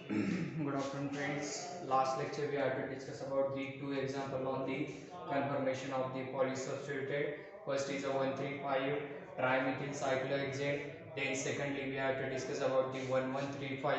Good afternoon, friends. Last lecture we had to discuss about the two example on the conformation of the polysubstituted. First is a 135 trimethyl cyclohexane. Then secondly we have to discuss about the 1135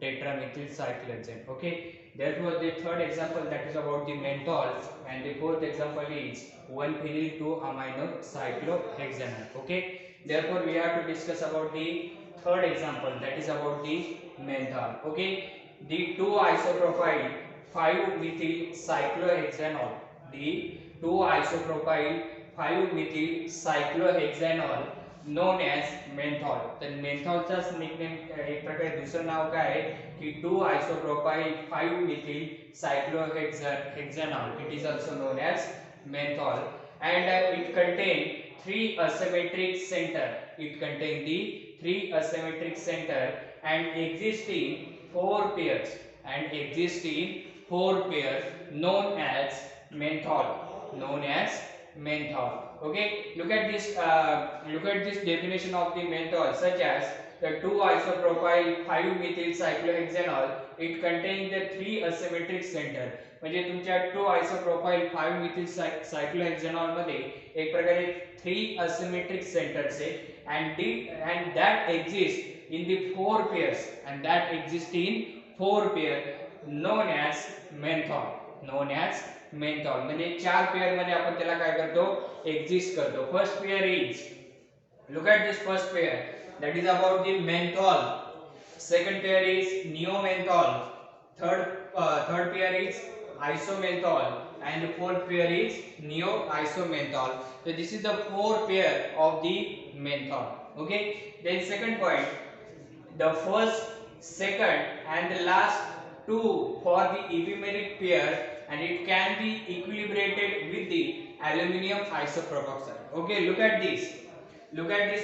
tetramethyl cyclohexane. Okay. Therefore the third example that is about the menthol, and the fourth example is 1-phenyl 2-amino cyclohexanol. Okay. Therefore we have to discuss about the third example, that is about the menthol. Okay, the 2 isopropyl 5 methyl cyclohexanol, the 2 isopropyl 5 methyl cyclohexanol known as menthol. तर मेंथॉलचाच nickname एक प्रकारे दुसरं नाव काय आहे की 2 isopropyl 5 methyl cyclohexanol. It is also known as menthol, and it contain three asymmetric center. It contain the three asymmetric center and existing four pairs, known as menthol, okay. Look at this definition of the menthol, such as the 2 isopropyl 5 methyl cyclohexanol, it contains the three asymmetric center. म्हणजे तुमच्या 2 isopropyl 5 methyl cyclohexanol मध्ये एक प्रकारे 3 asymmetric centers आहे, and that exist in the four pairs, known as menthol. म्हणजे चार pair मध्ये आपण त्याला काय करतो, एक्झिस्ट करतो. First pair is, look at this first pair, that is about the menthol. Second pair is neomenthol. Third pair is isomenthol, and the fourth pair is neoisomenthol. So this is the four pair of the menthol. Okay. Then second point, the first, second, and the last two for the epimeric pair, and it can be equilibrated with the aluminum isopropoxide. Okay, look at this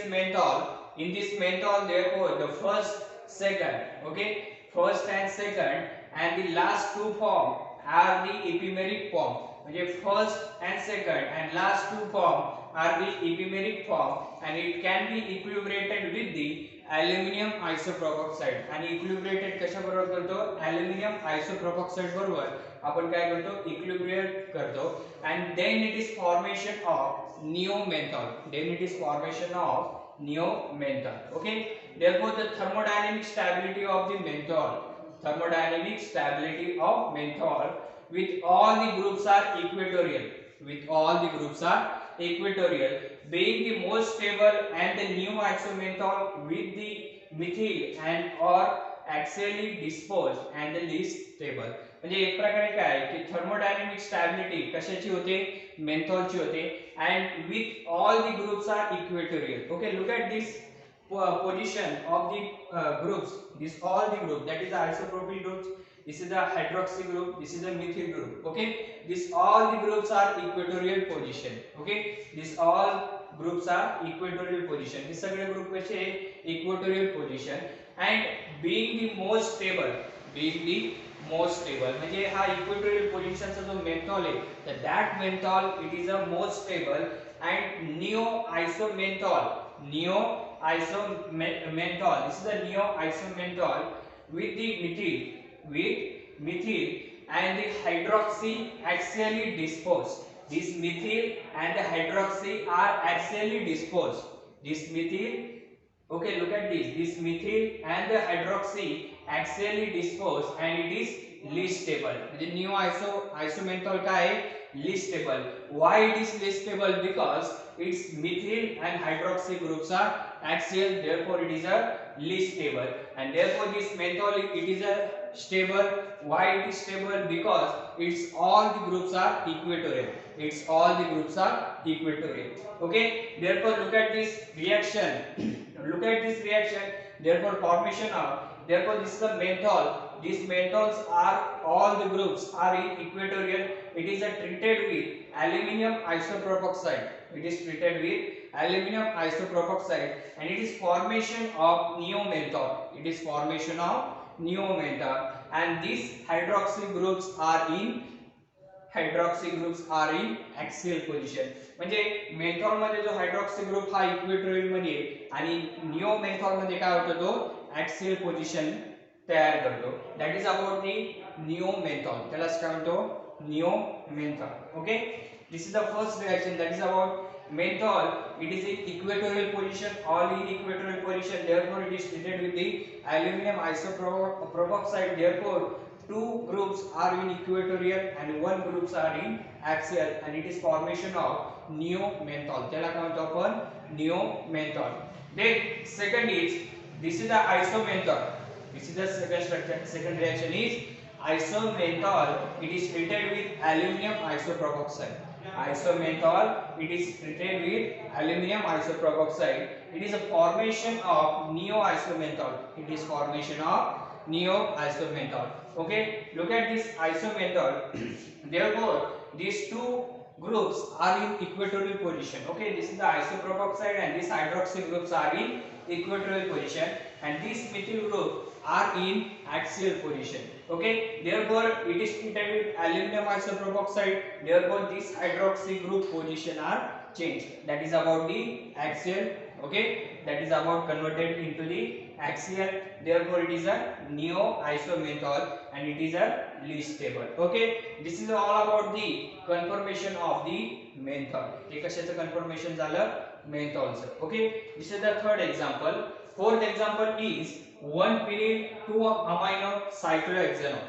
menthol. In this menthol, therefore the first, second, okay, first and second, and the last two form are the epimeric form. म्हणजे first and second and last two form are the epimeric form, and it can be equilibrated with the aluminum isopropoxide. आणि इक्विलिब्रेटेड कशा बरोबर करतो, aluminum isopropoxide बरोबर आपण काय करतो, equilibrate करतो. and then it is formation of neomenthol. Okay. Therefore the thermodynamic stability of menthol with all the groups are equatorial, being the most stable, and the new isomenthol with the methyl and or axially disposed and the least stable. म्हणजे एक प्रकारे काय आहे की thermodynamic stability कशाची होते, मेंथॉलची होते, and with all the groups are equatorial. Okay, look at this position of the groups. This all the group, that is the isopropyl groups, this is the hydroxy group, this is the methyl group. Okay, this all the groups are equatorial position. Okay, this all groups are equatorial position. हे सगळे group कसे equatorial position, and being the most stable म्हणजे हा equatorial पोझिशनचा जो menthol आहे, तर that menthol it is a most stable, and neo isomenthol this is the neo isomenthol with methyl and the hydroxy axially disposed. This methyl and the hydroxy are axially disposed. This methyl, okay, look at this methyl and the hydroxy axially disposed, and it is least stable. The new isomenthol काय आहे, least stable. Why it is least stable? Because its methyl and hydroxy groups are axial, therefore it is a least stable, and therefore this menthol it is a stable. Why it is stable? Because its all the groups are equatorial. Okay, therefore look at this reaction. Therefore formation of, therefore this is the menthol. These menthols are all the groups are in equatorial. It is treated with aluminum isopropoxide. And it is formation of neomenthol. And these hydroxy groups are in axial position. म्हणजे menthol मध्ये जो hydroxy group हा equatorial मध्ये, आणि neo menthol मध्ये काय होतो, तो ऍक्सियल पोझिशन तयार करतो. That is about the neomenthol. त्यालाच काय म्हणतो neomenthol. Okay, this is the first reaction, that is about menthol. It is in equatorial position, all in equatorial position, therefore it is treated with the aluminum isopropoxide. Therefore two groups are in equatorial and one groups are in axial, and it is formation of neomenthol. त्याला काय म्हणतो आपण neomenthol. Then second is, this is the isomenthol. This is the second structure. Second reaction is isomenthol. It is treated with aluminum isopropoxide. Isomenthol, it is treated with aluminum isopropoxide. It is a formation of neo-isomenthol. It is formation of neo-isomenthol. Okay, look at this isomenthol. Therefore these two groups are in equatorial position. Okay, this is the isopropoxide and this hydroxy groups are in equatorial position, and this methyl group are in axial position. Okay, therefore it is treated with aluminum isopropoxide. Therefore this hydroxy group position are changed. That is about the axial. Okay, that is about converted into the axial. Therefore it is a neo isomenthol and it is a least stable. Okay, this is all about the conformation of the menthol. हे कशाचं conformation झालं? mentholचं. Okay, this is the third example. Fourth example is 1-phenyl 2-amino cyclohexanol.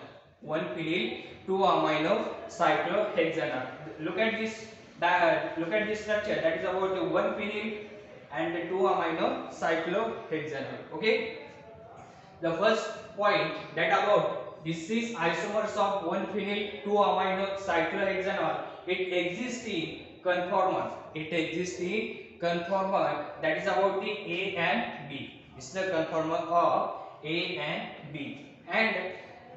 1-phenyl 2-amino cyclohexanol. Look at this structure. That is about the 1-phenyl and the 2-amino cyclohexanol. Okay, the first point that about this is isomers of 1-phenyl 2-amino cyclohexanol. It exists in conformer. It exists in conformer, that is about the A and B. This is the conformer of A and B, and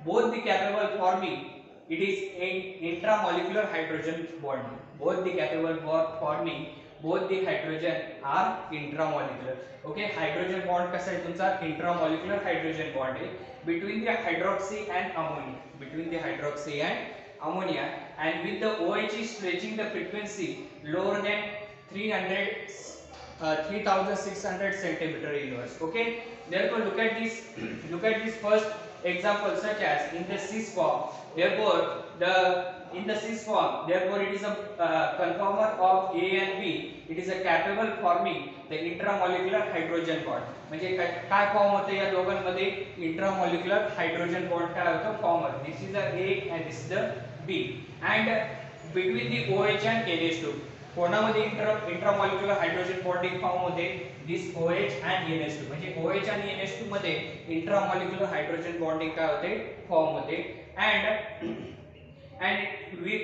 both the capable forming, it is in intramolecular hydrogen bond. Both the capable for forming both the hydrogen are intramolecular. Okay, hydrogen bond कसा आहे तुमचा intramolecular hydrogen bond आहे between the hydroxy and ammonia, between the hydroxy and ammonia, and with the OH is stretching the frequency lower than 3600 centimeter inverse. Okay, therefore look at this first example, such as in the cis form. Therefore in the cis form, therefore it is a conformer of A and B. It is a capable forming the intramolecular hydrogen bond. म्हणजे काय form होते या दोघांमध्ये intramolecular hydrogen bond काय होतं form होतं. This is the A and this is the B, and between the OH and NH2 कोणामध्ये intramolecular hydrogen bonding form होते दिस OH and NH2. म्हणजे OH आणि NH2 मध्ये इंट्रामॉलिक्युलर हायड्रोजन बॉन्डिंग काय होते फॉर्म होते, and with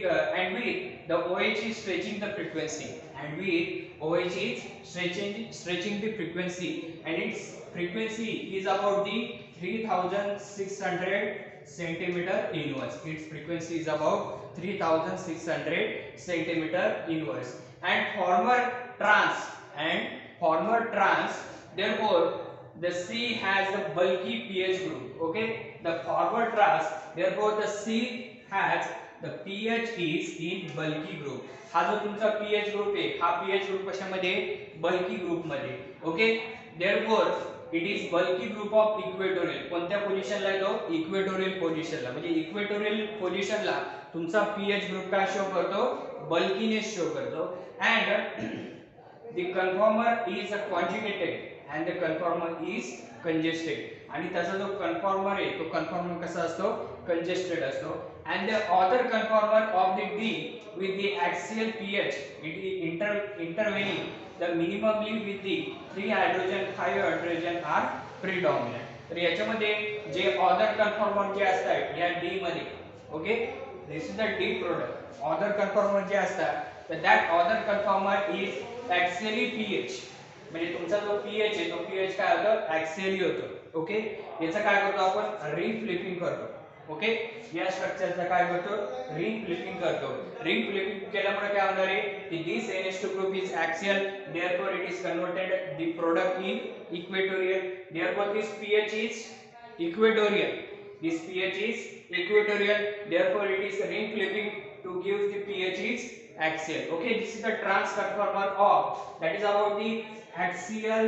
the OH is stretching the frequency, and with OH is stretching the frequency, and its frequency is about the 3600 centimeter inverse. Its frequency is about 3600 centimeter inverse, and former trans, therefore the C has the bulky pH group. Okay, the former trans, therefore the C has the pH is in bulky group. हा जो तुमचा pH group आहे हा pH group कशामध्ये bulky group मध्ये. Okay, therefore it is bulky group of equatorial. कोणत्या पोझिशनला येतो इक्वेटोरियल पोझिशनला. म्हणजे इक्वेटोरियल पोझिशनला तुमचा pH ग्रुप काय शो करतो बल्कीनेस शो करतो, and the conformer is conjugated and the conformer is congested. आणि त्याचा जो conformer आहे तो conformer कसा असतो congested असतो, and the other conformer of the D with the axial pH it is intervening the minimally with the 3 hydrogen 5 hydrogen are predominant. तर याच्यामध्ये जे other conformer जे असतात या D मध्ये, okay, this is the D product. Other conformer जे असतात तर that other conformer is axially pH. म्हणजे तुमचा जो pH आहे तो pH काय होतो axially होतो. ओके, याचा काय करतो आपण रिंग फ्लिपिंग करतो. ओके, या स्ट्रक्चरचा काय करतो रिंग फ्लिपिंग करतो. रिंग फ्लिपिंग केल्यामुळे काय होणार आहे की this NH2 group is axial, therefore it is converted the product in equatorial, therefore this pH is equatorial, this pH is equatorial, therefore it is ring flipping to give the pH is axial. Okay, this is the trans conformer of, that is about the axial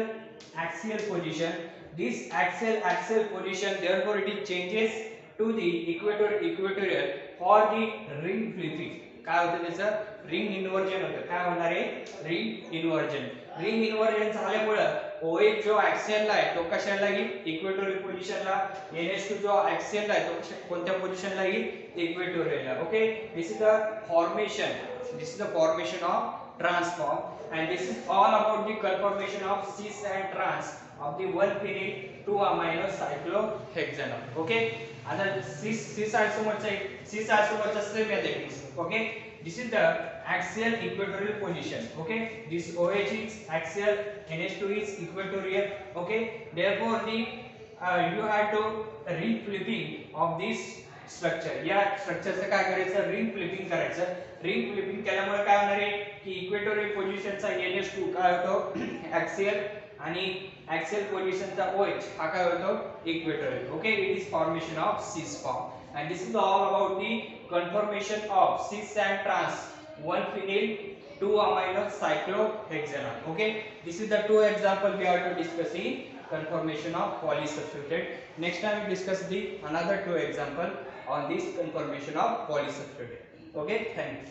position. this axial position, therefore it is changes to the equatorial for the ring flipping. काय होतं त्याचं ring inversion होतं. काय होणार आहे ring inversion. Ring inversion झाल्यामुळे OH जो ऍक्सियलला आहे तो कशाला येईल इक्वेटोरियल पोझिशनला. NH2 जो ऍक्सियलला आहे तो कोणत्या पोझिशनला येईल इक्वेटोरियलला. Okay, this is the formation, this is the formation of transform and this is all about the conformation of cis and trans of the 1-phenyl 2-amino cyclohexanol. Okay, other cis isomers are same mathematics. Okay, this is the axial equatorial position. Okay, this OH is axial, NH2 is equatorial. Okay, therefore the you have to ring flipping of this structure. या स्ट्रक्चरचं काय करायचं ring flipping करायचं. Ring flipping केल्यामुळे काय होणार आहे की equatorial पोझिशनचा NH2 काय होतो ऍक्सियल आणि ऍक्सियल पोझिशनचा OH हा काय होतो equatorial. Okay, it is formation of cis form and this is all about the conformation of cis and trans 1-phenyl 2-amino cyclohexanol. Okay, this is the two example we are to discuss in conformation of polysubstituted. Next time we discuss the another two example on this conformation of polysubstituted. Okay, thanks.